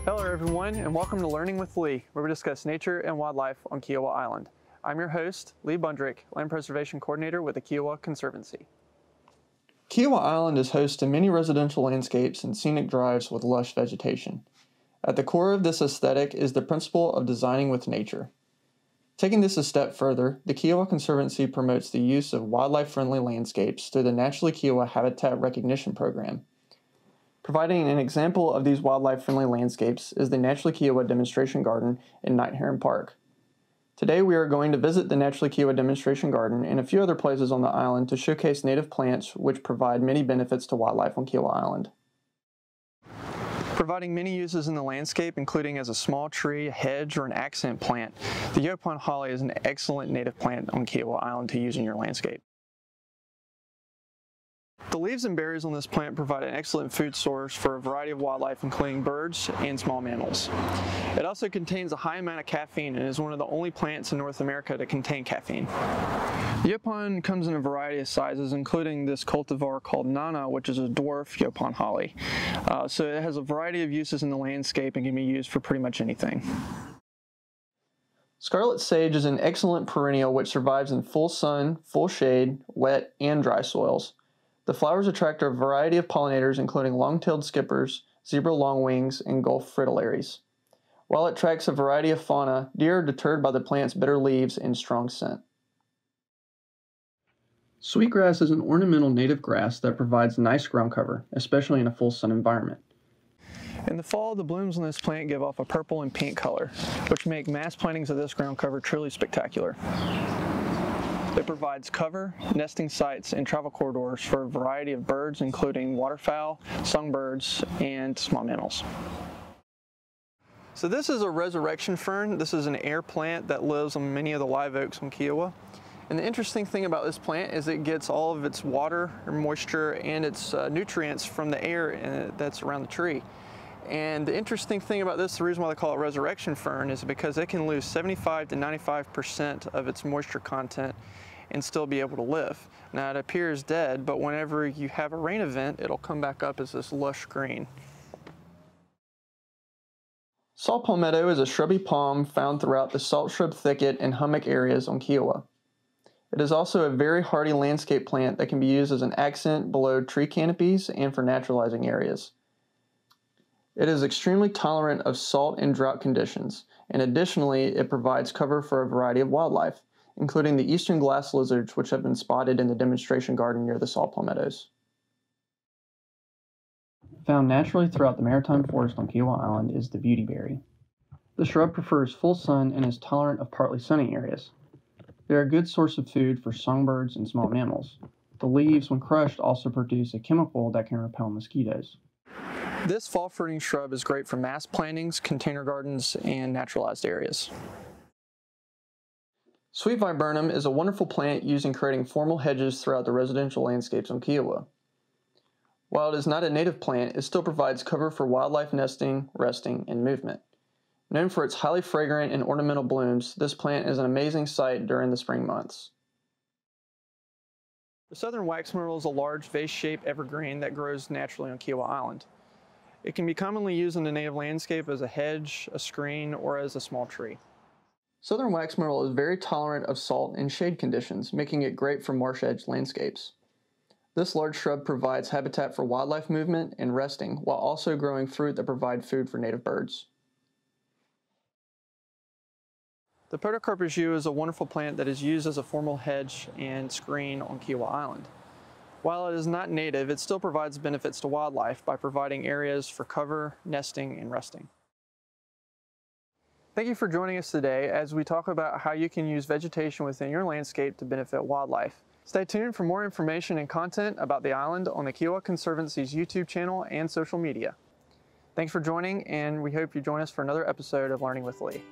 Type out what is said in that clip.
Hello everyone, and welcome to Learning with Lee, where we discuss nature and wildlife on Kiawah Island. I'm your host, Lee Bundrick, Land Preservation Coordinator with the Kiawah Conservancy. Kiawah Island is host to many residential landscapes and scenic drives with lush vegetation. At the core of this aesthetic is the principle of designing with nature. Taking this a step further, the Kiawah Conservancy promotes the use of wildlife-friendly landscapes through the Naturally Kiawah Habitat Recognition Program. Providing an example of these wildlife-friendly landscapes is the Naturally Kiawah Demonstration Garden in Night Heron Park. Today we are going to visit the Naturally Kiawah Demonstration Garden and a few other places on the island to showcase native plants which provide many benefits to wildlife on Kiawah Island. Providing many uses in the landscape, including as a small tree, a hedge, or an accent plant, the Yaupon holly is an excellent native plant on Kiawah Island to use in your landscape. The leaves and berries on this plant provide an excellent food source for a variety of wildlife, including birds and small mammals. It also contains a high amount of caffeine and is one of the only plants in North America to contain caffeine. The Yaupon comes in a variety of sizes, including this cultivar called Nana, which is a dwarf Yaupon holly. So it has a variety of uses in the landscape and can be used for pretty much anything. Scarlet sage is an excellent perennial which survives in full sun, full shade, wet, and dry soils. The flowers attract a variety of pollinators, including long-tailed skippers, zebra longwings, and Gulf fritillaries. While it attracts a variety of fauna, deer are deterred by the plant's bitter leaves and strong scent. Sweetgrass is an ornamental native grass that provides nice ground cover, especially in a full sun environment. In the fall, the blooms on this plant give off a purple and pink color, which make mass plantings of this ground cover truly spectacular. It provides cover, nesting sites, and travel corridors for a variety of birds, including waterfowl, songbirds, and small mammals. So this is a resurrection fern. This is an air plant that lives on many of the live oaks on Kiawah. And the interesting thing about this plant is it gets all of its water, or moisture, and its nutrients from the air that's around the tree. And the interesting thing about this, the reason why they call it resurrection fern, is because it can lose 75 to 95% of its moisture content and still be able to live. Now it appears dead, but whenever you have a rain event, it'll come back up as this lush green. Saw palmetto is a shrubby palm found throughout the salt shrub thicket and hummock areas on Kiawah. It is also a very hardy landscape plant that can be used as an accent below tree canopies and for naturalizing areas. It is extremely tolerant of salt and drought conditions, and additionally, it provides cover for a variety of wildlife, including the eastern glass lizards, which have been spotted in the demonstration garden near the saw palmettos. Found naturally throughout the maritime forest on Kiawah Island is the beautyberry. The shrub prefers full sun and is tolerant of partly sunny areas. They are a good source of food for songbirds and small mammals. The leaves, when crushed, also produce a chemical that can repel mosquitoes. This fall fruiting shrub is great for mass plantings, container gardens, and naturalized areas. Sweet Viburnum is a wonderful plant used in creating formal hedges throughout the residential landscapes on Kiawah. While it is not a native plant, it still provides cover for wildlife nesting, resting, and movement. Known for its highly fragrant and ornamental blooms, this plant is an amazing sight during the spring months. The southern wax myrtle is a large vase-shaped evergreen that grows naturally on Kiawah Island. It can be commonly used in the native landscape as a hedge, a screen, or as a small tree. Southern wax myrtle is very tolerant of salt and shade conditions, making it great for marsh edge landscapes. This large shrub provides habitat for wildlife movement and resting, while also growing fruit that provide food for native birds. The podocarpus yew is a wonderful plant that is used as a formal hedge and screen on Kiawah Island. While it is not native, it still provides benefits to wildlife by providing areas for cover, nesting, and resting. Thank you for joining us today as we talk about how you can use vegetation within your landscape to benefit wildlife. Stay tuned for more information and content about the island on the Kiawah Conservancy's YouTube channel and social media. Thanks for joining, and we hope you join us for another episode of Learning with Lee.